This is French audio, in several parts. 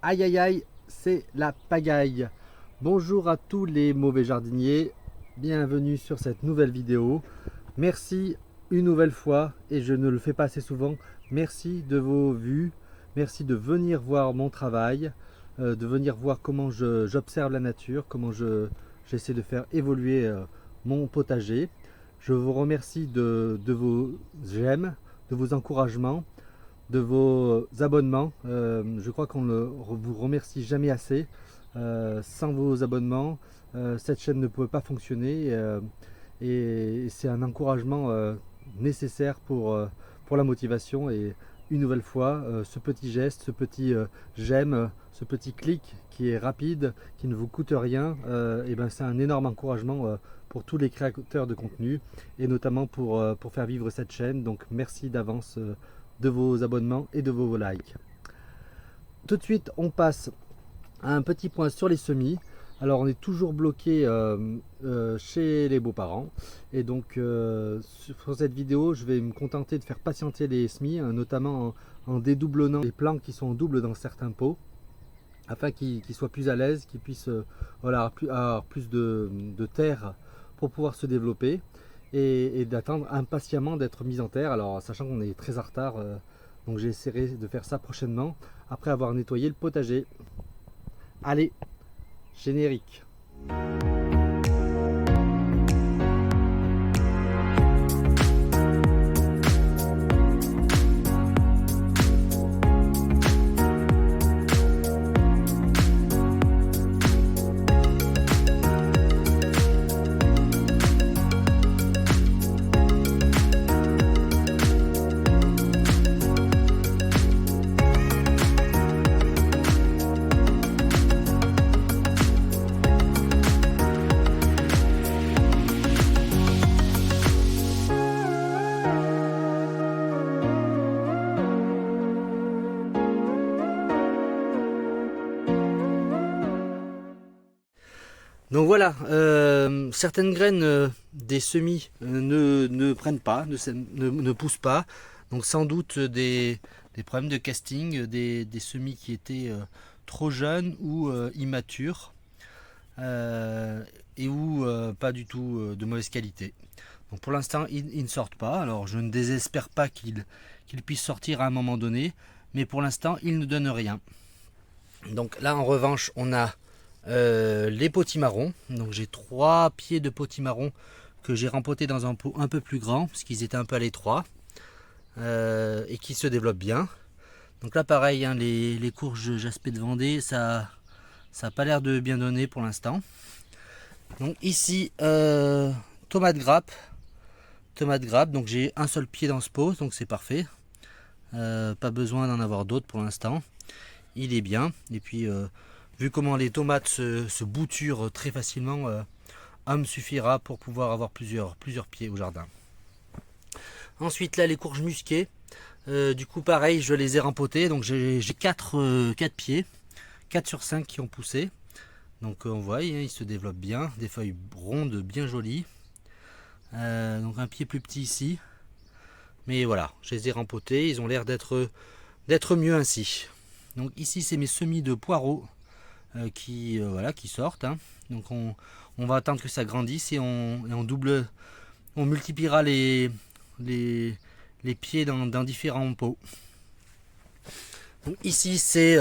Aïe aïe aïe, c'est la pagaille. Bonjour à tous les mauvais jardiniers, bienvenue sur cette nouvelle vidéo. Merci une nouvelle fois, et je ne le fais pas assez souvent, merci de vos vues, merci de venir voir mon travail, de venir voir comment j'observe la nature, comment j'essaie de faire évoluer mon potager. Je vous remercie de vos j'aime, de vos encouragements, de vos abonnements. Je crois qu'on ne vous remercie jamais assez. Sans vos abonnements, cette chaîne ne pouvait pas fonctionner, et c'est un encouragement nécessaire pour la motivation. Et une nouvelle fois, ce petit geste, ce petit j'aime, ce petit clic qui est rapide, qui ne vous coûte rien, et ben c'est un énorme encouragement pour tous les créateurs de contenu, et notamment pour faire vivre cette chaîne. Donc merci d'avance de vos abonnements et de vos likes. Tout de suite, on passe à un petit point sur les semis. Alors on est toujours bloqué chez les beaux-parents, et donc sur cette vidéo je vais me contenter de faire patienter les semis, notamment en dédoublonnant les plants qui sont en double dans certains pots, afin qu'ils soient plus à l'aise, qu'ils puissent voilà, avoir plus de terre pour pouvoir se développer, et d'attendre impatiemment d'être mis en terre. Alors sachant qu'on est très en retard, donc j'essaierai de faire ça prochainement après avoir nettoyé le potager. Allez, générique. Donc voilà, certaines graines des semis ne prennent pas, ne poussent pas. Donc sans doute des problèmes de casting, des semis qui étaient trop jeunes ou immatures, et ou pas du tout de mauvaise qualité. Donc pour l'instant ils ne sortent pas. Alors je ne désespère pas qu'ils puissent sortir à un moment donné, mais pour l'instant ils ne donnent rien. Donc là en revanche on a les potimarrons. Donc j'ai 3 pieds de potimarron que j'ai rempotés dans un pot un peu plus grand parce qu'ils étaient un peu à l'étroit, et qui se développent bien. Donc là pareil, hein, les courges Jaspé de Vendée, ça n'a pas l'air de bien donner pour l'instant. Donc ici tomate grappe, donc j'ai un seul pied dans ce pot, donc c'est parfait. Pas besoin d'en avoir d'autres pour l'instant, il est bien. Et puis vu comment les tomates se bouturent très facilement, me suffira pour pouvoir avoir plusieurs pieds au jardin. Ensuite là les courges musquées, du coup pareil je les ai rempotées, donc j'ai 4 pieds, 4 sur 5 qui ont poussé. Donc on voit, ils se développent bien, des feuilles rondes bien jolies. Donc un pied plus petit ici, mais voilà, je les ai rempotés, ils ont l'air d'être mieux ainsi. Donc ici c'est mes semis de poireaux qui sortent, hein. Donc on va attendre que ça grandisse, et on multipliera les pieds dans différents pots. Donc ici c'est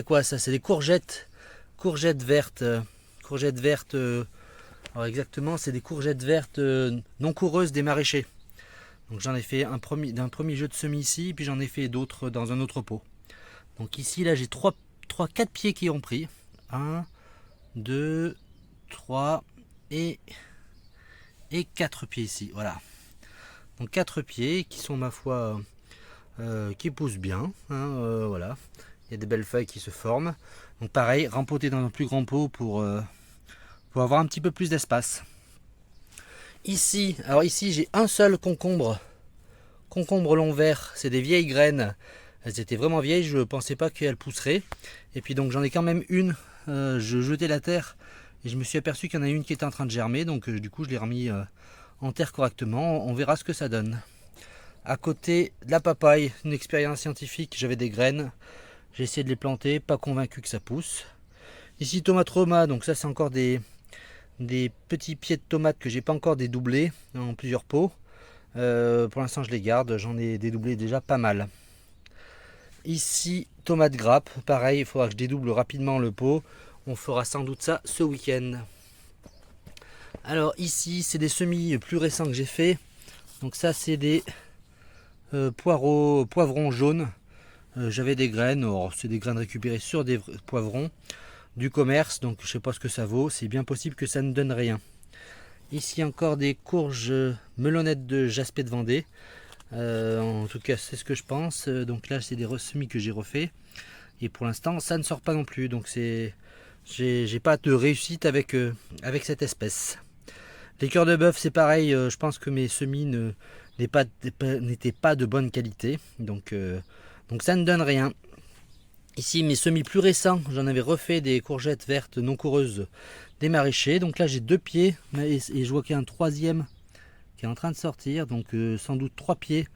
quoi ça? C'est des courgettes vertes, alors exactement c'est des courgettes vertes non coureuses des maraîchers. Donc j'en ai fait d'un premier jeu de semis ici, puis j'en ai fait d'autres dans un autre pot. Donc ici là j'ai 4 pieds qui ont pris. 1, 2, 3 et 4 pieds ici. Voilà. Donc 4 pieds qui sont ma foi qui poussent bien. Hein, voilà. Il y a des belles feuilles qui se forment. Donc pareil, rempoter dans un plus grand pot pour avoir un petit peu plus d'espace. Ici j'ai un seul concombre long vert. C'est des vieilles graines. Elles étaient vraiment vieilles, je ne pensais pas qu'elles pousseraient. Et puis donc j'en ai quand même une. Je jetais la terre et je me suis aperçu qu'il y en a une qui était en train de germer. Donc du coup je l'ai remis en terre correctement. On verra ce que ça donne. À côté de la papaye, une expérience scientifique, j'avais des graines. J'ai essayé de les planter, pas convaincu que ça pousse. Ici tomate Roma, donc ça c'est encore des petits pieds de tomates que j'ai pas encore dédoublés en plusieurs pots. Pour l'instant je les garde, j'en ai dédoublé déjà pas mal. Ici tomate grappe, pareil, il faudra que je dédouble rapidement le pot. On fera sans doute ça ce week-end. Alors ici c'est des semis plus récents que j'ai fait. Donc ça c'est des poivrons jaunes. J'avais des graines, c'est des graines récupérées sur des poivrons du commerce, donc je sais pas ce que ça vaut, c'est bien possible que ça ne donne rien. Ici encore des courges melonnettes de Jaspé de Vendée, en tout cas c'est ce que je pense. Donc là c'est des semis que j'ai refait et pour l'instant ça ne sort pas non plus, donc j'ai pas de réussite avec cette espèce. Les cœurs de bœuf c'est pareil, je pense que mes semis n'étaient pas de bonne qualité, donc ça ne donne rien. Ici mes semis plus récents, j'en avais refait des courgettes vertes non coureuses des maraîchers. Donc là j'ai 2 pieds et je vois qu'il y a un troisième qui est en train de sortir. Donc sans doute 3 pieds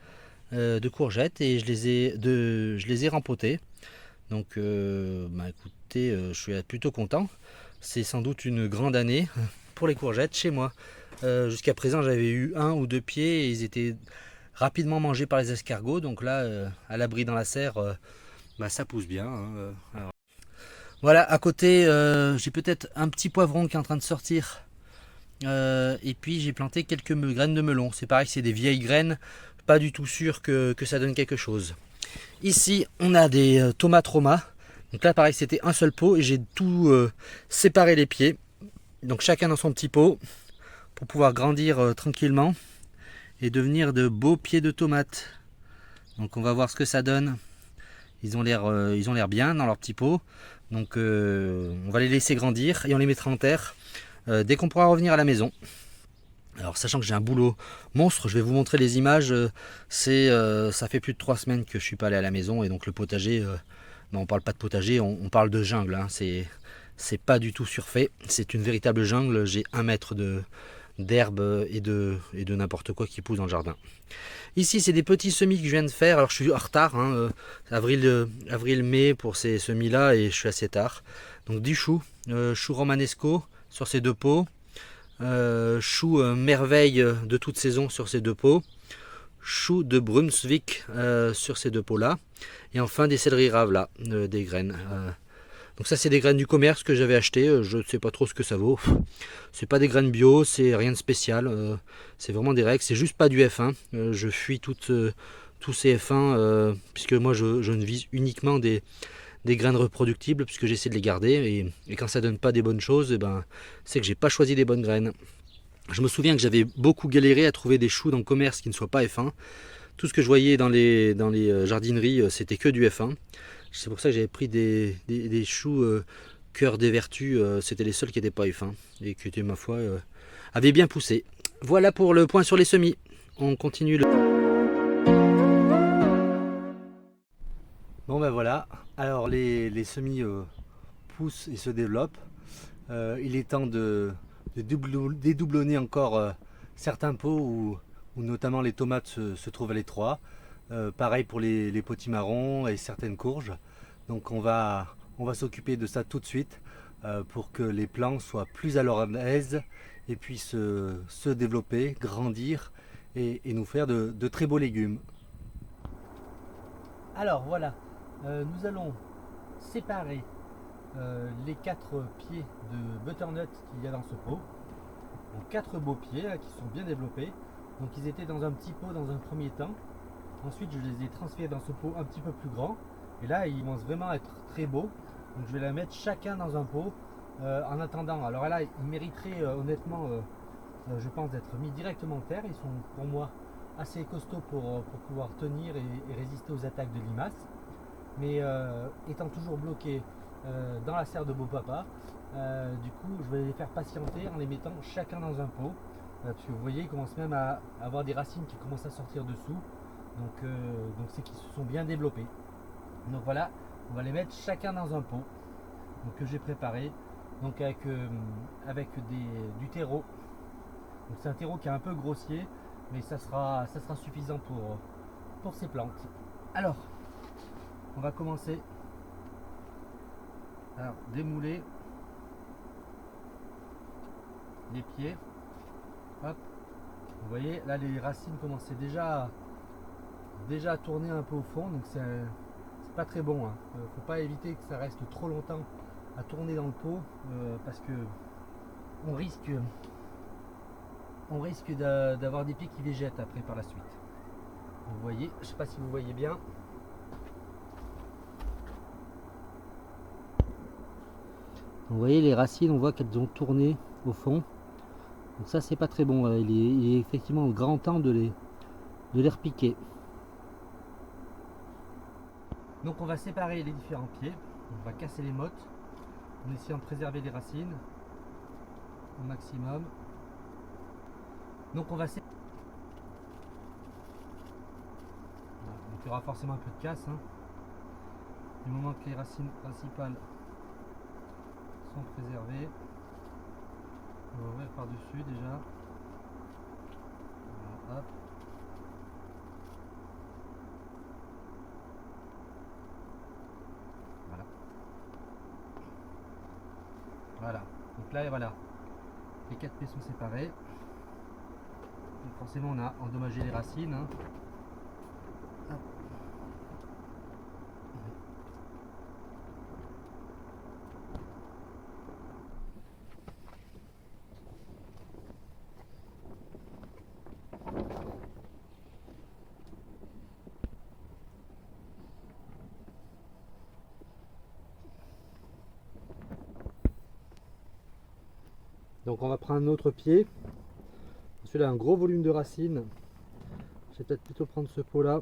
de courgettes et je les ai rempotés. Donc écoutez, je suis plutôt content. C'est sans doute une grande année pour les courgettes chez moi. Jusqu'à présent j'avais eu 1 ou 2 pieds et ils étaient rapidement mangés par les escargots. Donc là à l'abri dans la serre, ça pousse bien. Alors, voilà, à côté, j'ai peut-être un petit poivron qui est en train de sortir. Et puis j'ai planté quelques graines de melon. C'est pareil, c'est des vieilles graines. Pas du tout sûr que ça donne quelque chose. Ici, on a des tomates Roma. Donc là, pareil, c'était un seul pot et j'ai tout séparé les pieds. Donc chacun dans son petit pot pour pouvoir grandir tranquillement et devenir de beaux pieds de tomates. Donc on va voir ce que ça donne. Ils ont l'air bien dans leur petit pot. Donc on va les laisser grandir et on les mettra en terre dès qu'on pourra revenir à la maison. Alors sachant que j'ai un boulot monstre, je vais vous montrer les images. Ça fait plus de 3 semaines que je suis pas allé à la maison et donc le potager, on parle pas de potager, on parle de jungle. Hein. C'est pas du tout surfait, c'est une véritable jungle. J'ai 1 mètre d'herbe et de n'importe quoi qui pousse dans le jardin. Ici c'est des petits semis que je viens de faire. Alors je suis en retard, hein, avril-mai pour ces semis là et je suis assez tard. Donc du chou romanesco sur ces 2 pots, chou merveille de toute saison sur ces 2 pots, chou de Brunswick sur ces 2 pots là, et enfin des céleri raves là, des graines. Donc ça c'est des graines du commerce que j'avais acheté, je ne sais pas trop ce que ça vaut. C'est pas des graines bio, c'est rien de spécial, c'est vraiment des règles, c'est juste pas du F1. Je fuis tous ces F1 puisque moi je ne vise uniquement des graines reproductibles puisque j'essaie de les garder et quand ça donne pas des bonnes choses, c'est que j'ai pas choisi des bonnes graines. Je me souviens que j'avais beaucoup galéré à trouver des choux dans le commerce qui ne soient pas F1. Tout ce que je voyais dans les jardineries, c'était que du F1. C'est pour ça que j'avais pris des choux cœur des vertus, c'était les seuls qui n'étaient pas F1 et qui étaient, ma foi, avaient bien poussé. Voilà pour le point sur les semis. On continue le... Bon ben voilà, alors les semis poussent et se développent. Il est temps de dédoublonner encore certains pots où notamment les tomates se trouvent à l'étroit. Pareil pour les potimarrons et certaines courges. Donc on va s'occuper de ça tout de suite pour que les plants soient plus à leur aise et puissent se développer, grandir et nous faire de très beaux légumes. Alors voilà, nous allons séparer les 4 pieds de butternut qu'il y a dans ce pot. Donc 4 beaux pieds qui sont bien développés. Donc ils étaient dans un petit pot dans un premier temps. Ensuite je les ai transférés dans ce pot un petit peu plus grand. Et là ils commencent vraiment à être très beaux. Donc je vais les mettre chacun dans un pot en attendant. Alors là ils mériteraient honnêtement, je pense, d'être mis directement en terre. Ils sont pour moi assez costauds pour pouvoir tenir et résister aux attaques de limaces. Mais étant toujours bloqués dans la serre de beau papa, du coup je vais les faire patienter en les mettant chacun dans un pot. Parce que vous voyez, ils commencent même à avoir des racines qui commencent à sortir dessous. Donc c'est qu'ils se sont bien développés. Donc voilà, on va les mettre chacun dans un pot donc, que j'ai préparé. Donc avec du terreau. Donc c'est un terreau qui est un peu grossier, mais ça sera suffisant pour ces plantes. Alors, on va commencer Alors démouler les pieds. Hop. Vous voyez là les racines commençaient déjà à tourner un peu au fond, donc c'est pas très bon, hein. Faut pas éviter que ça reste trop longtemps à tourner dans le pot, parce que on risque d'avoir des pieds qui végètent après par la suite. Vous voyez, je sais pas si vous voyez bien. Vous voyez les racines, on voit qu'elles ont tourné au fond. Donc ça c'est pas très bon. Il est effectivement grand temps de les repiquer. Donc on va séparer les différents pieds. On va casser les mottes en essayant de préserver les racines au maximum. Donc on va séparer. Voilà. Donc il y aura forcément un peu de casse, hein. Du moment que les racines principales sont préservées. On va ouvrir par dessus déjà. Voilà, hop. Voilà. Voilà. Donc là, voilà. Les 4 pieds sont séparés. Donc forcément, on a endommagé les racines, hein. Hop. Donc on va prendre un autre pied. Celui-là a un gros volume de racines. Je vais peut-être plutôt prendre ce pot là.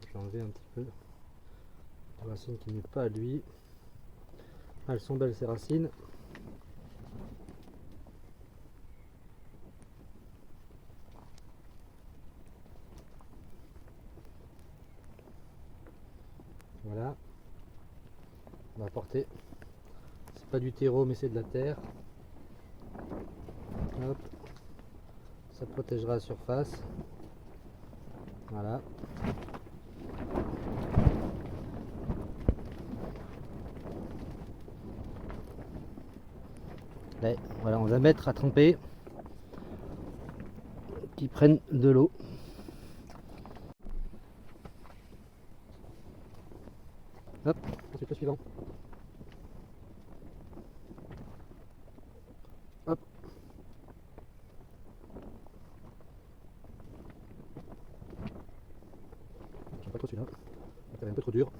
Je vais enlever un petit peu de racines qui n'est pas à lui. Ah, elles sont belles ces racines. Voilà. On va apporter. C'est pas du terreau mais c'est de la terre. Hop. Ça protégera la surface. Voilà. Là, voilà, on va mettre à tremper. Qui prennent de l'eau. Hop, ensuite le suivant. Hop. J'aime pas trop celui-là. Il est un peu trop dur.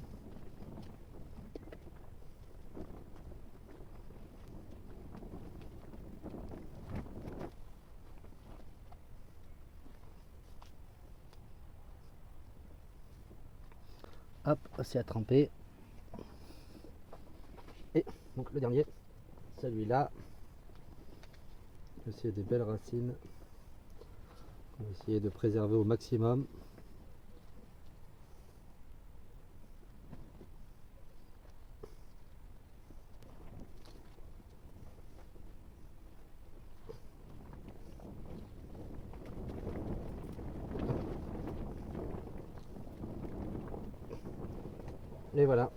Hop, c'est à tremper. Et donc le dernier, celui-là. Aussi des belles racines. On va essayer de préserver au maximum. Et voilà.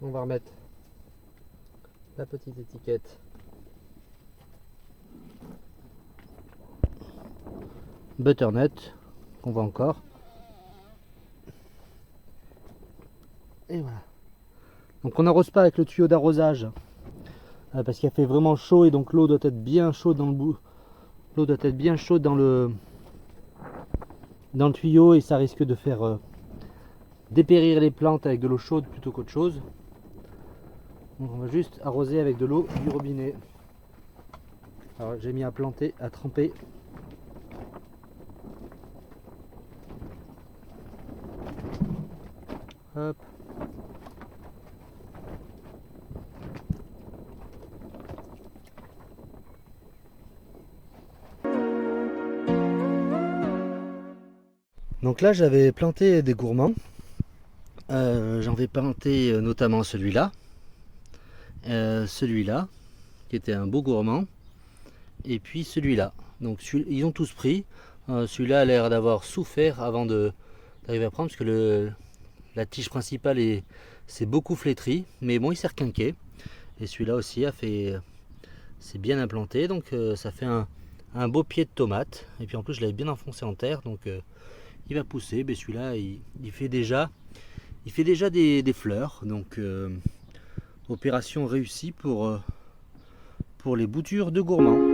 On va remettre la petite étiquette butternut qu'on voit encore. Et voilà. Donc on n'arrose pas avec le tuyau d'arrosage parce qu'il a fait vraiment chaud et donc l'eau doit être bien chaude dans le bout. L'eau doit être bien chaude dans le tuyau et ça risque de faire dépérir les plantes avec de l'eau chaude plutôt qu'autre chose. Donc on va juste arroser avec de l'eau du robinet. Alors j'ai mis à planter, à tremper. Hop. Donc là j'avais planté des gourmands. J'en vais planter notamment celui-là. Celui-là, qui était un beau gourmand. Et puis celui-là. Donc ils ont tous pris. Celui-là a l'air d'avoir souffert avant de d'arriver à prendre parce que la tige principale c'est beaucoup flétri, mais bon il s'est requinqué. Et celui-là aussi c'est bien implanté, donc ça fait un beau pied de tomate. Et puis en plus je l'avais bien enfoncé en terre, donc il va pousser. Mais celui-là il fait déjà des fleurs, donc opération réussie pour les boutures de gourmands.